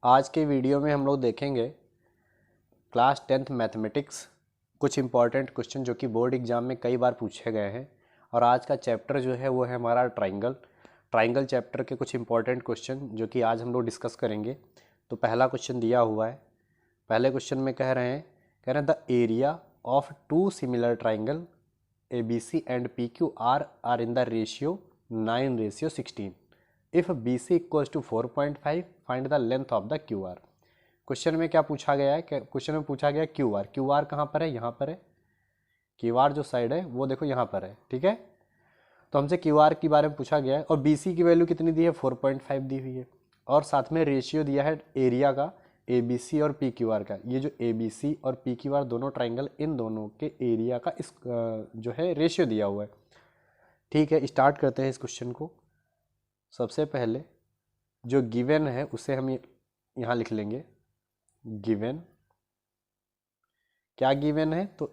आज के वीडियो में हम लोग देखेंगे क्लास 10th मैथमेटिक्स कुछ इंपॉर्टेंट क्वेश्चन जो कि बोर्ड एग्जाम में कई बार पूछे गए हैं। और आज का चैप्टर जो है वो है हमारा ट्राइंगल चैप्टर के कुछ इंपॉर्टेंट क्वेश्चन जो कि आज हम लोग डिस्कस करेंगे। तो पहला क्वेश्चन दिया हुआ है। पहले क्वेश्चन में कह रहे हैं the area of two similar triangle ABC and PQ are in the ratio 9:16. If BC equals to 4.5, find the length of the QR. Question में क्या पूछा गया है? क्वेश्चन में पूछा गया QR कहाँ पर है? यहाँ पर है। QR जो साइड है वो देखो यहाँ पर है, ठीक है। तो हमसे QR के बारे में पूछा गया है और BC की वैल्यू कितनी दी है? 4.5 दी हुई है और साथ में रेशियो दिया है एरिया का ABC और PQR का। ये जो ABC और PQR दोनों ट्राइंगल, इन दोनों के एरिया का इस जो है रेशियो दिया हुआ है। ठीक है, स्टार्ट करते हैं इस क्वेश्चन को। सबसे पहले जो गिवन है उसे हम यहाँ लिख लेंगे। गिवन क्या गिवन है? तो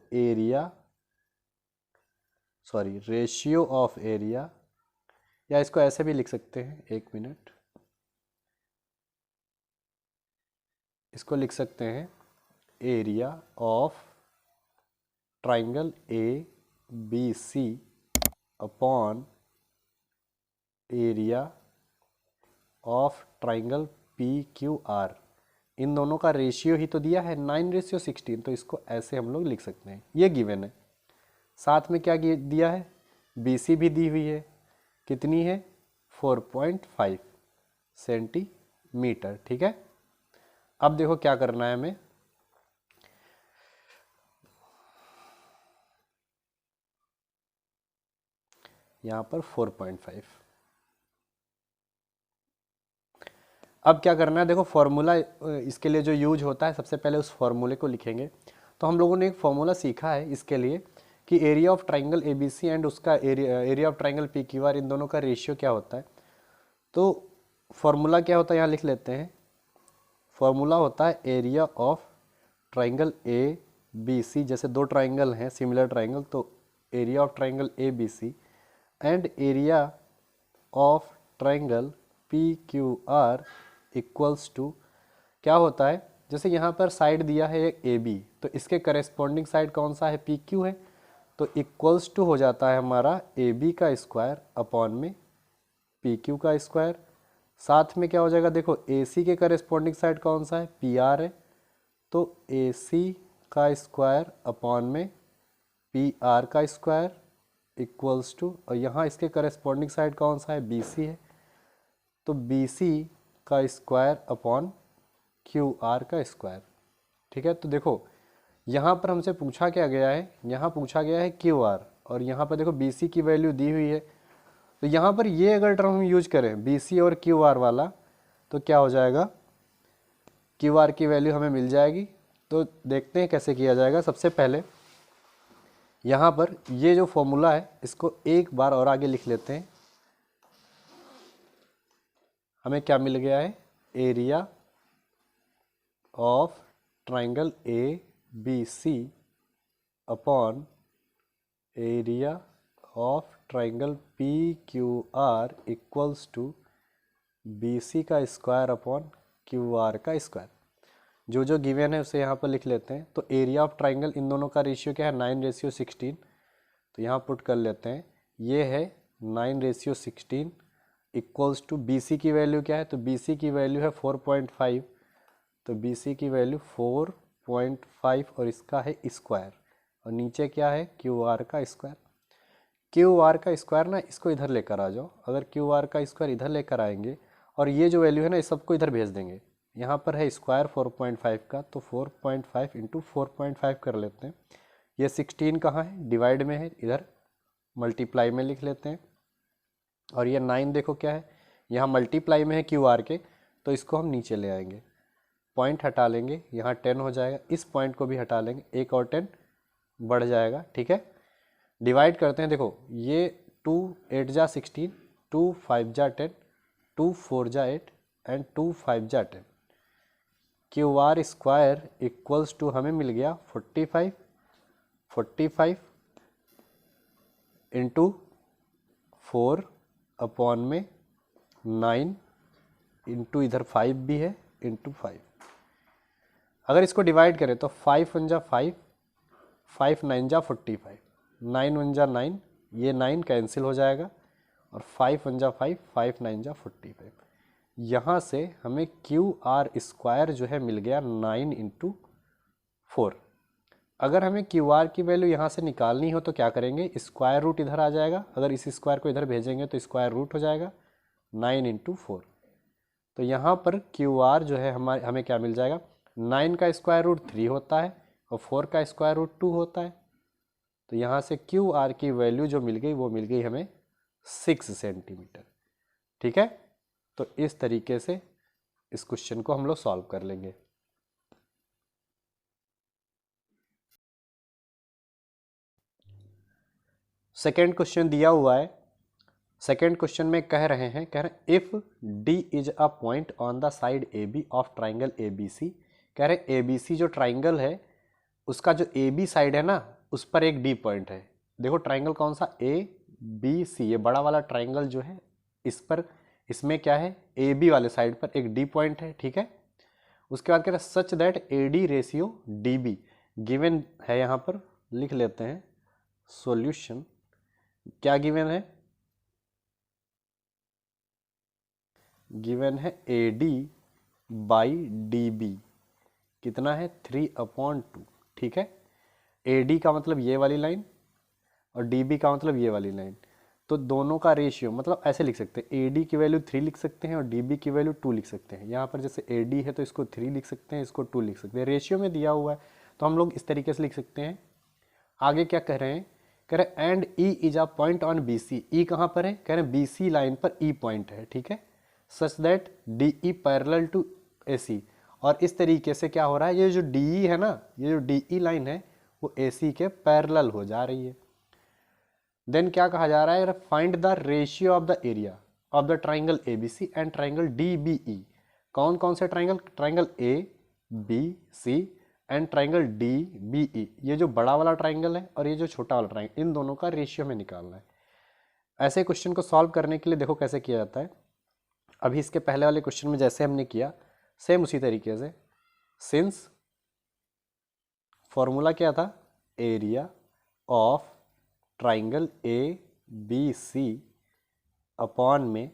रेशियो ऑफ एरिया, या इसको ऐसे भी लिख सकते हैं, एक मिनट, इसको लिख सकते हैं area of triangle ABC upon area of triangle PQR। इन दोनों का रेशियो ही तो दिया है 9:16, तो इसको ऐसे हम लोग लिख सकते हैं। ये गिवन है। साथ में क्या दिया है? BC भी दी हुई है, कितनी है? 4.5 सेंटीमीटर, ठीक है। अब देखो क्या करना है हमें। यहाँ पर 4.5। अब क्या करना है? देखो फॉर्मूला इसके लिए जो यूज होता है, सबसे पहले उस फॉर्मूले को लिखेंगे। तो हम लोगों ने एक फॉर्मूला सीखा है इसके लिए कि area of triangle ABC and उसका एरिया ऑफ ट्राइंगल PQR, इन दोनों का रेशियो क्या होता है। तो फॉर्मूला क्या होता है, यहाँ लिख लेते हैं। फॉर्मूला होता है एरिया ऑफ ट्राइंगल ABC, जैसे दो ट्राइंगल हैं सिमिलर ट्राइंगल, तो area of triangle ABC and area of triangle PQR equals to क्या होता है? जैसे यहाँ पर साइड दिया है एक AB, तो इसके करेस्पॉन्डिंग साइड कौन सा है? PQ है। तो इक्वल्स टू हो जाता है हमारा AB का स्क्वायर अपॉन में PQ का स्क्वायर। साथ में क्या हो जाएगा? देखो AC के करेस्पॉन्डिंग साइड कौन सा है? PR है, तो AC का स्क्वायर अपॉन में PR का स्क्वायर इक्वल्स टू, और यहाँ इसके करेस्पॉन्डिंग साइड कौन सा है? BC है, तो BC का स्क्वायर अपॉन QR का स्क्वायर, ठीक है। तो देखो यहाँ पर हमसे पूछा क्या गया है? यहाँ पूछा गया है QR, और यहाँ पर देखो BC की वैल्यू दी हुई है। तो यहाँ पर ये अगर टर्म हम यूज करें BC और QR वाला, तो क्या हो जाएगा? QR की वैल्यू हमें मिल जाएगी। तो देखते हैं कैसे किया जाएगा। सबसे पहले यहाँ पर ये जो फॉर्मूला है इसको एक बार और आगे लिख लेते हैं। हमें क्या मिल गया है? Area of triangle ABC upon area of triangle PQR equals to BC का स्क्वायर अपॉन QR का स्क्वायर। जो जो गिवन है उसे यहाँ पर लिख लेते हैं। तो एरिया ऑफ ट्राइंगल, इन दोनों का रेशियो क्या है? 9:16। तो यहाँ पुट कर लेते हैं, ये है 9:16 इक्वल्स टू BC की वैल्यू क्या है? तो BC की वैल्यू है 4.5, तो BC की वैल्यू 4.5 और इसका है स्क्वायर, और नीचे क्या है? QR का स्क्वायर। QR का स्क्वायर ना, इसको इधर लेकर आ जाओ। अगर QR का स्क्वायर इधर लेकर आएंगे और ये जो वैल्यू है ना, इस सबको इधर भेज देंगे। यहाँ पर है स्क्वायर 4.5 का, तो 4.5 इंटू 4.5 कर लेते हैं। ये 16 कहाँ है? डिवाइड में है, इधर मल्टीप्लाई में लिख लेते हैं। और ये 9 देखो क्या है? यहाँ मल्टीप्लाई में है QR के, तो इसको हम नीचे ले आएंगे, पॉइंट हटा लेंगे, यहाँ 10 हो जाएगा। इस पॉइंट को भी हटा लेंगे, एक और 10 बढ़ जाएगा, ठीक है। डिवाइड करते हैं। देखो ये 2 8 जा 16, 2 5 जा 10, 2 4 जा 8 एंड 2 5 जा 10। QR स्क्वायर इक्वल्स टू हमें मिल गया 45 इंटू 4 अपॉन में 9 इंटू इधर 5 भी है इंटू 5। अगर इसको डिवाइड करें तो 5 1 जा 5, 5 9 जा 45, 9 1 जा 9, ये 9 कैंसिल हो जाएगा और 5 1 जा 5, 5 9 जा 45। यहाँ से हमें क्यू आर स्क्वायर जो है मिल गया 9 इंटू 4। अगर हमें क्यू आर की वैल्यू यहाँ से निकालनी हो तो क्या करेंगे, स्क्वायर रूट इधर आ जाएगा, अगर इस स्क्वायर को इधर भेजेंगे तो स्क्वायर रूट हो जाएगा 9 इंटू 4। तो यहाँ पर क्यू आर जो है हमें क्या मिल जाएगा, 9 का स्क्वायर रूट 3 होता है और 4 का स्क्वायर रूट 2 होता है। तो यहाँ से क्यू आर की वैल्यू जो मिल गई वो मिल गई हमें 6 सेंटीमीटर। ठीक है, तो इस तरीके से इस क्वेश्चन को हम लोग सॉल्व कर लेंगे। सेकेंड क्वेश्चन दिया हुआ है। सेकेंड क्वेश्चन में कह रहे हैं if D is a point on the side A B of triangle A B C. कह रहे ए बी सी जो ट्राइंगल है उसका जो ए बी साइड है ना उस पर एक डी पॉइंट है। देखो ट्राइंगल कौन सा, ए बी सी, ये बड़ा वाला ट्राइंगल जो है इस पर, इसमें क्या है, ए बी वाले साइड पर एक डी पॉइंट है। ठीक है, उसके बाद कह रहे such that A D ratio D be given है। यहाँ पर लिख लेते हैं सॉल्यूशन। क्या गिवन है, गिवन है A D by D B कितना है 3/2। ठीक है, ए डी का मतलब ये वाली लाइन और डी बी का मतलब ये वाली लाइन, तो दोनों का रेशियो मतलब ऐसे लिख सकते हैं, ए डी की वैल्यू 3 लिख सकते हैं और डी बी की वैल्यू 2 लिख सकते हैं। यहाँ पर जैसे ए डी है तो इसको 3 लिख सकते हैं, इसको 2 लिख सकते हैं, रेशियो में दिया हुआ है तो हम लोग इस तरीके से लिख सकते हैं। आगे क्या कह रहे हैं, कह रहे and E is a point on B C. E कहाँ पर है, कह रहे हैं बी सी लाइन पर ई पॉइंट है। ठीक है, such that D E parallel to A C. और इस तरीके से क्या हो रहा है, ये जो डी ई है ना, ये जो डी ई लाइन है वो ए सी के पैरेलल हो जा रही है। देन क्या कहा जा रहा है, find the ratio of the area of the triangle A B C and triangle D B E. कौन कौन से triangle, triangle A B C and triangle D B E. ये जो बड़ा वाला ट्राइंगल है और ये जो छोटा वाला ट्राइंगल, इन दोनों का रेशियो में निकालना है। ऐसे क्वेश्चन को सॉल्व करने के लिए देखो कैसे किया जाता है। अभी इसके पहले वाले क्वेश्चन में जैसे हमने किया सेम उसी तरीके से, सिंस फॉर्मूला क्या था, area of triangle A B C upon में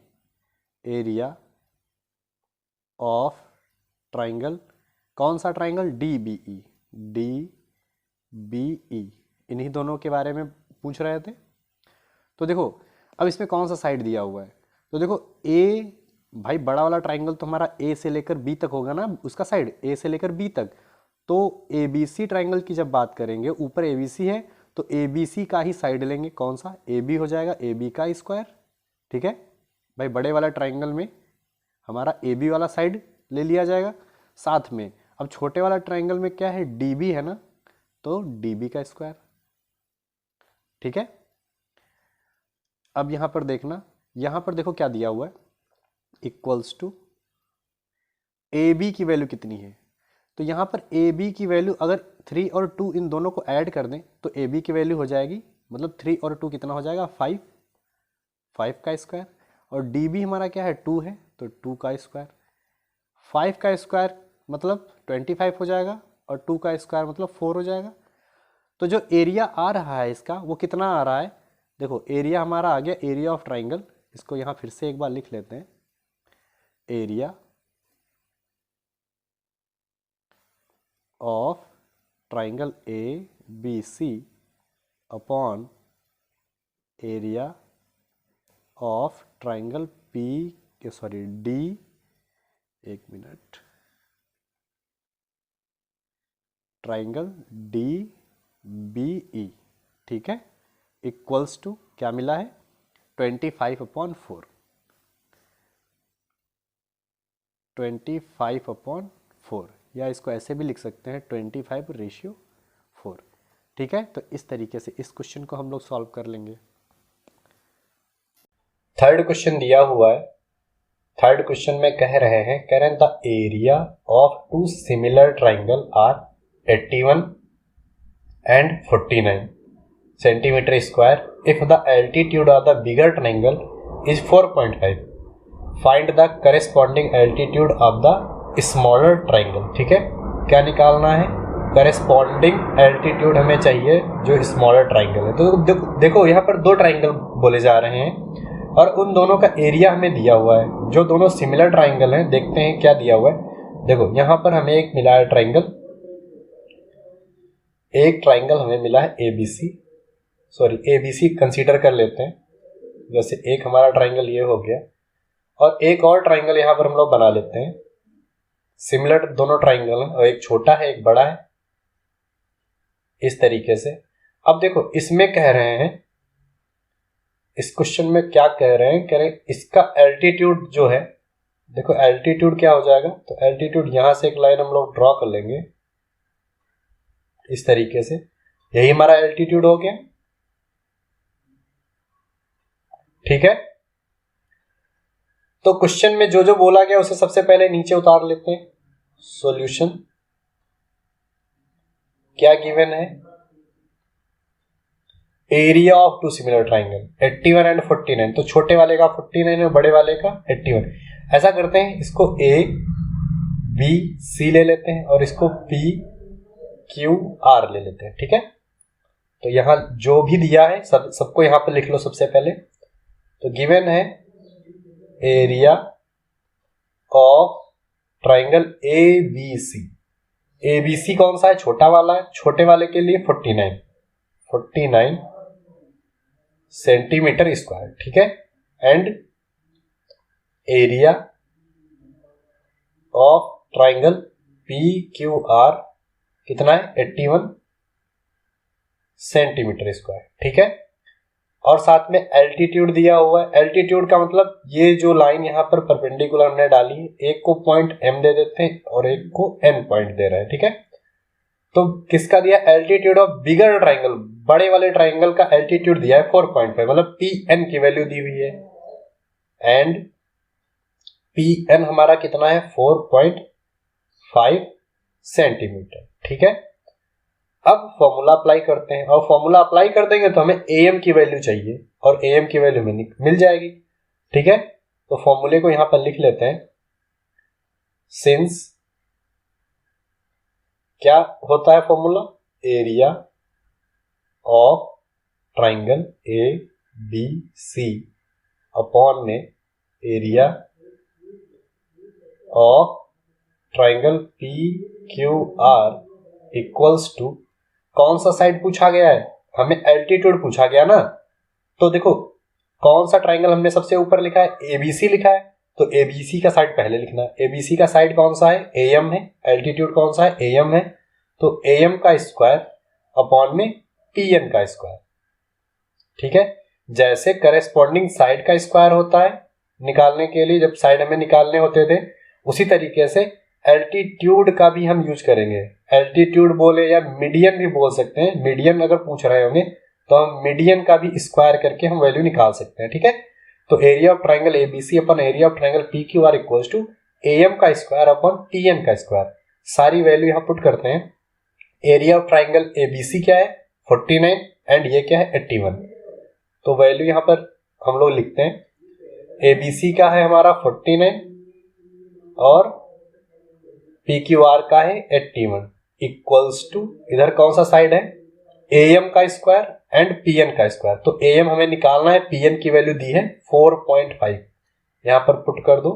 एरिया ऑफ ट्राइंगल, कौन सा triangle, D B E, D B E, इन्हीं दोनों के बारे में पूछ रहे थे। तो देखो अब इसमें कौन सा साइड दिया हुआ है, तो देखो ए, भाई बड़ा वाला ट्राइंगल तो हमारा ए से लेकर बी तक होगा ना, उसका साइड ए से लेकर बी तक। तो ए बी सी ट्राइंगल की जब बात करेंगे, ऊपर ए बी सी है तो ए बी सी का ही साइड लेंगे, कौन सा, ए बी हो जाएगा, ए बी का स्क्वायर। ठीक है भाई, बड़े वाला ट्राइंगल में हमारा ए बी वाला साइड ले लिया जाएगा। साथ में अब छोटे वाला ट्राइंगल में क्या है, डी बी है ना, तो डी बी का स्क्वायर। ठीक है, अब यहां पर देखना, यहां पर देखो क्या दिया हुआ है, इक्वल्स टू ए बी की वैल्यू कितनी है। तो यहाँ पर ए बी की वैल्यू अगर 3 और 2 इन दोनों को ऐड कर दें तो ए बी की वैल्यू हो जाएगी, मतलब 3 और 2 कितना हो जाएगा, 5, 5 का स्क्वायर। और डी बी हमारा क्या है, 2 है तो 2 का स्क्वायर। 5 का स्क्वायर मतलब 25 हो जाएगा और 2 का स्क्वायर मतलब 4 हो जाएगा। तो जो एरिया आ रहा है इसका वो कितना आ रहा है, देखो एरिया हमारा आ गया, एरिया ऑफ ट्राइंगल, इसको यहाँ फिर से एक बार लिख लेते हैं, area of triangle A B C upon area of triangle P, sorry D, एक minute, triangle D B E. ठीक है, इक्वल्स टू क्या मिला है, 25/4, 25/4, या इसको ऐसे भी लिख सकते हैं 25/4। ठीक है, तो इस तरीके से इस क्वेश्चन को हम लोग सॉल्व कर लेंगे। थर्ड क्वेश्चन दिया हुआ है। थर्ड क्वेश्चन में कह रहे हैं the area of 2 similar triangle are 81 and 49 centimeter square if the altitude of the bigger triangle is 4.5. Find the corresponding altitude of the smaller triangle, ठीक है। क्या निकालना है, करेस्पॉन्डिंग एल्टीट्यूड हमें चाहिए जो स्मॉलर ट्राइंगल है। तो देखो यहाँ पर दो ट्राइंगल बोले जा रहे हैं और उन दोनों का एरिया हमें दिया हुआ है। जो दोनों सिमिलर ट्राइंगल हैं, देखते हैं क्या दिया हुआ है। देखो यहाँ पर हमें एक मिला है ट्राइंगल, एक ट्राइंगल हमें मिला है एबीसी, सॉरी एबीसी कंसीडर कर लेते हैं। जैसे एक हमारा ट्राइंगल ये हो गया और एक और ट्राइंगल यहाँ पर हम लोग बना लेते हैं। सिमिलर दोनों ट्राइंगल हैं और एक छोटा है एक बड़ा है, इस तरीके से। अब देखो इसमें कह रहे हैं, इस क्वेश्चन में क्या कह रहे हैं, कह रहे हैं इसका एल्टीट्यूड जो है, देखो एल्टीट्यूड क्या हो जाएगा, तो एल्टीट्यूड यहां से एक लाइन हम लोग ड्रॉ कर लेंगे इस तरीके से। यही हमारा एल्टीट्यूड हो गया, ठीक है। तो क्वेश्चन में जो जो बोला गया उसे सबसे पहले नीचे उतार लेते हैं। सॉल्यूशन क्या गिवन है, area of two similar triangle 81 and 49, तो छोटे वाले का 49 और बड़े वाले का 81। ऐसा करते हैं, इसको ए बी सी ले लेते हैं और इसको पी क्यू आर ले लेते हैं, ठीक है। तो यहां जो भी दिया है सबको यहां पर लिख लो सबसे पहले। तो गिवन है area of triangle A B C. A B C कौन सा है, छोटा वाला है, छोटे वाले के लिए 49 सेंटीमीटर स्क्वायर, ठीक है। And area of triangle P Q are कितना है, 81 सेंटीमीटर स्क्वायर, ठीक है। और साथ में एल्टीट्यूड दिया हुआ है। एल्टीट्यूड का मतलब ये जो लाइन यहाँ पर परपेंडिकुलर हमने डाली है, एक को पॉइंट एम दे देते हैं और एक को एन पॉइंट दे रहे हैं, ठीक है। तो किसका दिया, एल्टीट्यूड ऑफ बिगर ट्राइंगल, बड़े वाले ट्राइंगल का एल्टीट्यूड दिया है 4.5, मतलब पी एन की वैल्यू दी हुई है। एंड पी एन हमारा कितना है, 4.5 सेंटीमीटर, ठीक है। अब फॉर्मूला अप्लाई करते हैं और फॉर्मूला अप्लाई कर देंगे तो हमें एम की वैल्यू चाहिए और एम की वैल्यू मिल जाएगी, ठीक है। तो फॉर्मूले को यहां पर लिख लेते हैं। सिंस क्या होता है formula, area of triangle A B C upon में area of triangle P Q R equals to, कौन सा साइड पूछा गया है, हमें एल्टीट्यूड पूछा गया ना। तो देखो कौन सा ट्राइंगल हमने सबसे ऊपर लिखा है, एबीसी लिखा है, तो एबीसी का साइड पहले लिखना है। एबीसी का साइड कौन सा है, एएम है। एल्टीट्यूड कौन सा है, एएम है। तो एएम का स्क्वायर अपॉन में पीएन का स्क्वायर, ठीक है। जैसे करेस्पॉन्डिंग साइड का स्क्वायर होता है निकालने के लिए, जब साइड हमें निकालने होते थे, उसी तरीके से एल्टीट्यूड का भी हम यूज करेंगे। एल्टीट्यूड बोले या मीडियन भी बोल सकते हैं, मीडियन अगर पूछ रहे होंगे तो हम मीडियन का भी स्क्वायर करके हम वैल्यू निकाल सकते हैं, ठीक है। तो area of triangle ABC upon area of triangle P Q R equals to AM का स्क्वायर अपन टीएन का स्क्वायर। सारी वैल्यू यहां पुट करते हैं। एरिया ऑफ ट्राइंगल एबीसी क्या है, 49 एंड ये क्या है, 81। तो वैल्यू यहां पर हम लोग लिखते हैं। एबीसी का है हमारा 49 और पी क्यू आर का है 81 इक्वल्स टू, इधर कौन सा साइड है, एएम का स्क्वायर एंड पीएन का स्क्वायर। तो एएम हमें निकालना है, पीएन की वैल्यू दी है 4.5, यहां पर पुट कर दो।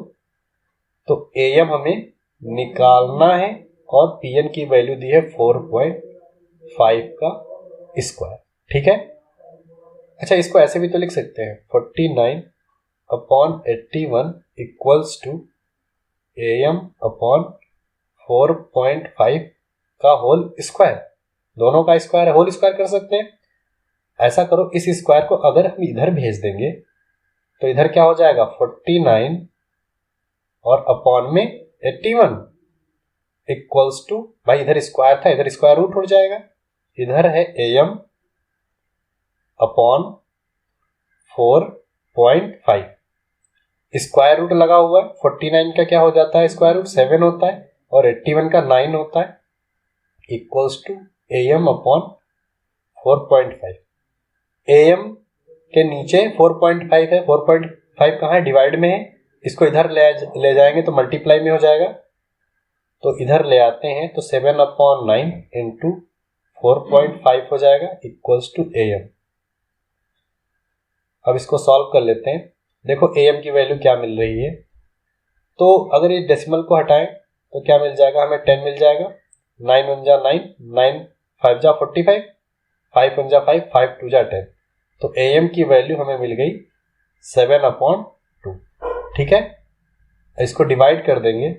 तो एएम हमें निकालना है और पीएन की वैल्यू दी है 4.5 का स्क्वायर, ठीक है। अच्छा इसको ऐसे भी तो लिख सकते हैं, 49 upon 81 equals to AM upon 4.5 का होल स्क्वायर, दोनों का स्क्वायर है, होल स्क्वायर कर सकते हैं। ऐसा करो, इस स्क्वायर को अगर हम इधर भेज देंगे तो इधर क्या हो जाएगा, 49 और अपॉन में 81 इक्वल्स टू, भाई इधर स्क्वायर था इधर स्क्वायर रूट हो जाएगा, इधर है एम अपॉन 4.5, स्क्वायर रूट लगा हुआ है। 49 का क्या हो जाता है स्क्वायर रूट, 7 होता है और 81 का 9 होता है, equals to M upon 4.5। M के नीचे 4.5 है, 4.5 कहाँ है, डिवाइड में है, इसको इधर ले जाएंगे तो मल्टीप्लाई में हो जाएगा, तो इधर ले आते हैं तो 7/9 इंटू 4.5 हो जाएगा इक्वल्स टू AM। अब इसको सॉल्व कर लेते हैं। देखो AM की वैल्यू क्या मिल रही है, तो अगर ये डेसिमल को हटाएं तो क्या मिल जाएगा, हमें 10 मिल जाएगा। 9 1 जा 9, 9 5 जा 45, 5 1 जा 5, 5 2 जा 10। तो AM की वैल्यू हमें मिल गई 7/2। ठीक है, इसको डिवाइड कर देंगे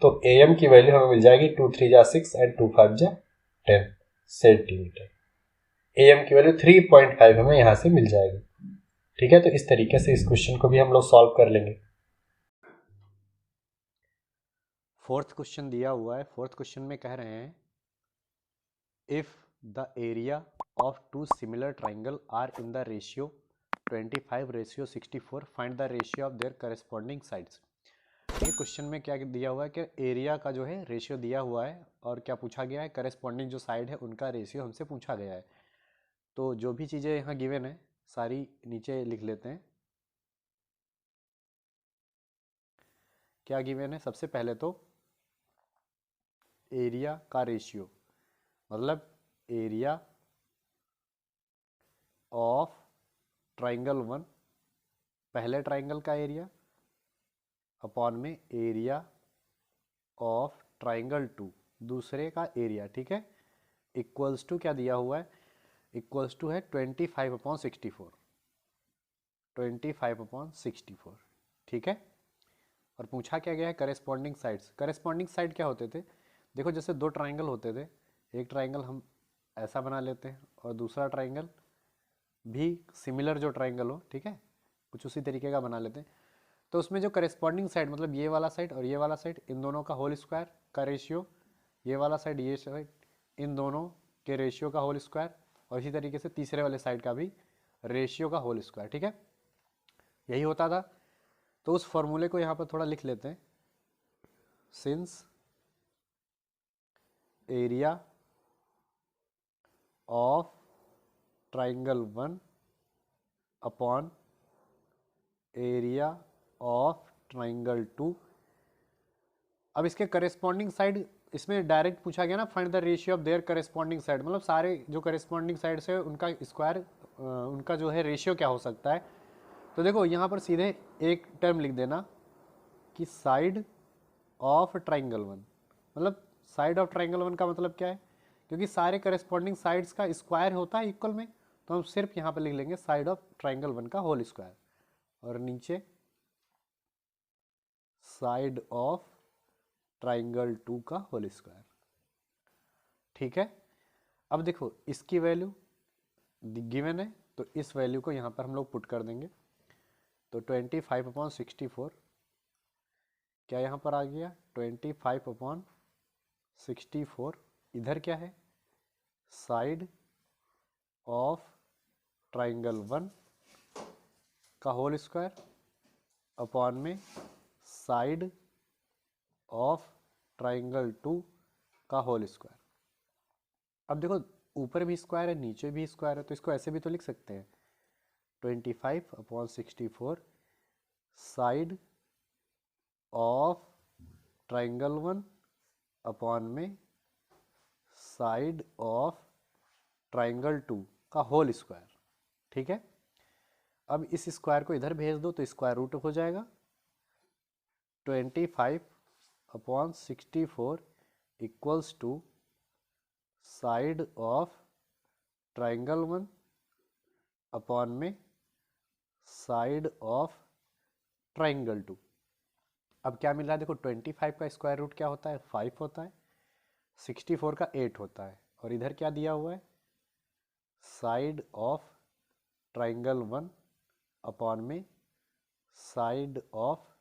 तो AM की वैल्यू हमें मिल जाएगी 2 3 जा 6 एंड 2 5 जा 10 सेंटीमीटर। AM की वैल्यू 3.5 हमें यहां से मिल जाएगी। ठीक है, तो इस तरीके से इस क्वेश्चन को भी हम लोग सॉल्व कर लेंगे। फोर्थ क्वेश्चन दिया हुआ है। फोर्थ क्वेश्चन में कह रहे हैं if the area of two similar triangle are in the ratio 25:64 find the ratio of their corresponding sides. ये क्वेश्चन में क्या दिया हुआ है कि एरिया का जो है रेशियो दिया हुआ है और क्या पूछा गया है, करस्पॉन्डिंग जो साइड है उनका रेशियो हमसे पूछा गया है। तो जो भी चीज़ें यहाँ गिवन है सारी नीचे लिख लेते हैं। क्या गिवन है, सबसे पहले तो एरिया का रेशियो, मतलब एरिया ऑफ ट्राइंगल 1 पहले ट्राइंगल का एरिया अपॉन में एरिया ऑफ ट्राइंगल 2 दूसरे का एरिया। ठीक है, इक्वल्स टू क्या दिया हुआ है, इक्वल्स टू है 25/64, 25/64। ठीक है, और पूछा क्या गया है, करेस्पॉन्डिंग साइड्स। करेस्पॉन्डिंग साइड क्या होते थे, देखो जैसे दो ट्राइंगल होते थे, एक ट्राइंगल हम ऐसा बना लेते हैं और दूसरा ट्राइंगल भी सिमिलर जो ट्राइंगल हो, ठीक है, कुछ उसी तरीके का बना लेते हैं। तो उसमें जो करेस्पॉन्डिंग साइड मतलब ये वाला साइड और ये वाला साइड, इन दोनों का होल स्क्वायर का रेशियो, ये वाला साइड ये साइड, इन दोनों के रेशियो का होल स्क्वायर, और इसी तरीके से तीसरे वाले साइड का भी रेशियो का होल स्क्वायर। ठीक है, यही होता था। तो उस फॉर्मूले को यहाँ पर थोड़ा लिख लेते हैं। Since area of triangle 1 upon area of triangle 2। अब इसके करेस्पॉन्डिंग साइड, इसमें डायरेक्ट पूछा गया ना, find the ratio of there corresponding side, मतलब सारे जो करेस्पॉन्डिंग साइड से उनका स्क्वायर, उनका जो है रेशियो क्या हो सकता है। तो देखो यहाँ पर सीधे एक टर्म लिख देना कि साइड ऑफ ट्राइंगल 1, मतलब साइड ऑफ ट्राइंगल 1 का मतलब क्या है, क्योंकि सारे करेस्पॉन्डिंग साइड्स का स्क्वायर होता है इक्वल में, तो हम सिर्फ यहाँ पर लिख लेंगे साइड ऑफ ट्राइंगल 1 का होल स्क्वायर, और नीचे साइड ऑफ ट्राइंगल 2 का होल स्क्वायर। ठीक है, अब देखो इसकी वैल्यू गिवन है, तो इस वैल्यू को यहाँ पर हम लोग पुट कर देंगे। तो 25/64 क्या यहाँ पर आ गया, 25/64 इधर क्या है, साइड ऑफ ट्राइंगल 1 का होल स्क्वायर अपॉन में साइड ऑफ ट्राइंगल 2 का होल स्क्वायर। अब देखो ऊपर भी स्क्वायर है नीचे भी स्क्वायर है, तो इसको ऐसे भी तो लिख सकते हैं 25/64 साइड ऑफ ट्राइंगल 1 अपॉन में साइड ऑफ ट्राइंगल 2 का होल स्क्वायर। ठीक है, अब इस स्क्वायर को इधर भेज दो तो स्क्वायर रूट हो जाएगा। 25/64 equals to side of triangle 1 upon में साइड ऑफ ट्राइंगल 2। अब क्या मिल रहा है, देखो 25 का स्क्वायर रूट क्या होता है, 5 होता है, 64 का 8 होता है, और इधर क्या दिया हुआ है, साइड ऑफ ट्राइंगल 1 अपॉन में साइड ऑफ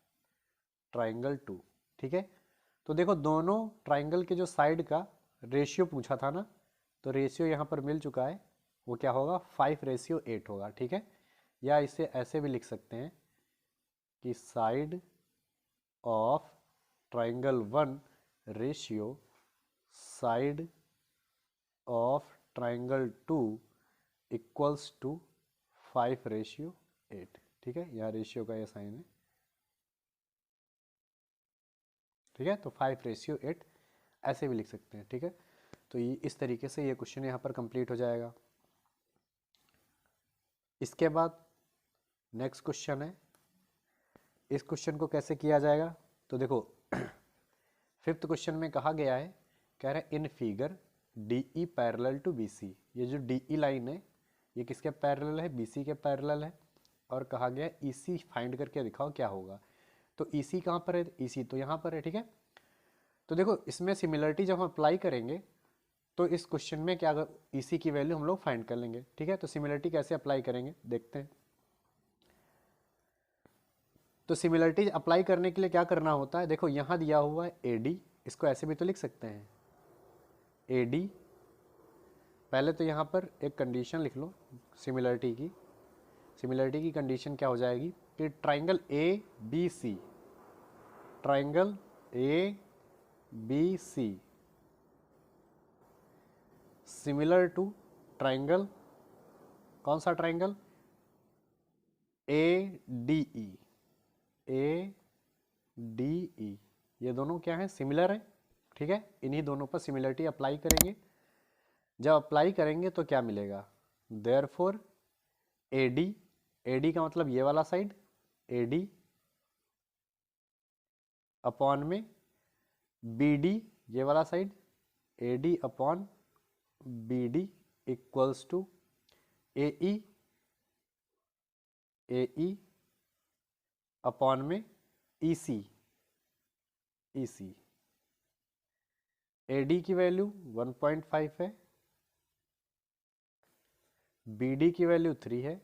ट्राइंगल 2। ठीक है, तो देखो दोनों ट्राइंगल के जो साइड का रेशियो पूछा था ना, तो रेशियो यहाँ पर मिल चुका है, वो क्या होगा 5:8 होगा। ठीक है, या इसे ऐसे भी लिख सकते हैं कि side of triangle 1 ratio side of triangle 2 equals to 5:8। ठीक है, यहाँ रेशियो का ये साइन है। ठीक है। तो 5:8 ऐसे भी लिख सकते हैं, ठीक है। तो ये इस तरीके से ये क्वेश्चन यहाँ पर कंप्लीट हो जाएगा। इसके बाद नेक्स्ट क्वेश्चन है, इस क्वेश्चन को कैसे किया जाएगा। तो देखो 5th क्वेश्चन में कहा गया है, कह रहा है in figure DE parallel to BC। ये जो DE लाइन है ये किसके पैरेलल है, BC के पैरेलल है। और कहा गया है EC फाइंड करके दिखाओ क्या होगा। तो EC कहाँ पर है, EC तो यहाँ पर है, ठीक है। तो देखो इसमें सिमिलरिटी जब हम अप्लाई करेंगे तो इस क्वेश्चन में क्या EC की वैल्यू हम लोग फाइंड कर लेंगे, ठीक है। तो सिमिलरिटी कैसे अप्लाई करेंगे देखते हैं। तो सिमिलरिटी अप्लाई करने के लिए क्या करना होता है, देखो यहाँ दिया हुआ है AD, इसको ऐसे भी तो लिख सकते हैं AD। पहले तो यहाँ पर एक कंडीशन लिख लो सिमिलरिटी की। सिमिलरिटी की कंडीशन क्या हो जाएगी कि triangle ABC, triangle ABC similar to triangle, कौन सा ट्राइंगल, ADE। ADE ये दोनों क्या है, सिमिलर है, ठीक है। इन्हीं दोनों पर सिमिलरिटी अप्लाई करेंगे। जब अप्लाई करेंगे तो क्या मिलेगा, देयरफॉर AD का मतलब ये वाला साइड, AD अपॉन में BD ये वाला side, AD upon BD equals to AE upon में EC। AD की वैल्यू 1.5 है, BD की वैल्यू 3 है,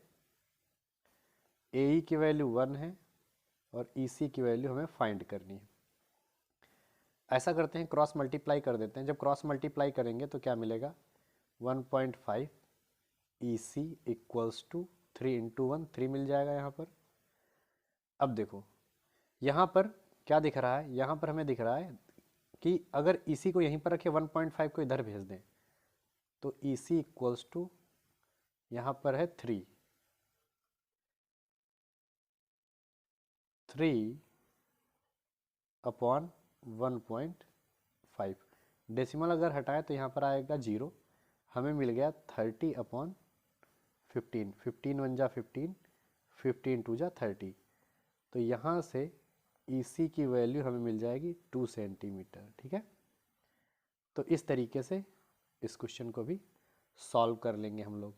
AE की वैल्यू 1 है और EC की वैल्यू हमें फाइंड करनी है। ऐसा करते हैं क्रॉस मल्टीप्लाई कर देते हैं। जब क्रॉस मल्टीप्लाई करेंगे तो क्या मिलेगा, 1.5 EC इक्वल्स टू 3 इंटू 1, 3 मिल जाएगा यहाँ पर। अब देखो यहाँ पर क्या दिख रहा है, यहाँ पर हमें दिख रहा है कि अगर EC को यहीं पर रखे 1.5 को इधर भेज दें तो EC इक्वल्स टू यहाँ पर है 3 अपॉन 1.5। डेसिमल अगर हटाए तो यहाँ पर आएगा 0। हमें मिल गया 30 अपॉन 15, 15 1 जा 15, 15 2 जा 30। तो यहाँ से EC की वैल्यू हमें मिल जाएगी 2 सेंटीमीटर, ठीक है। तो इस तरीके से इस क्वेश्चन को भी सॉल्व कर लेंगे हम लोग।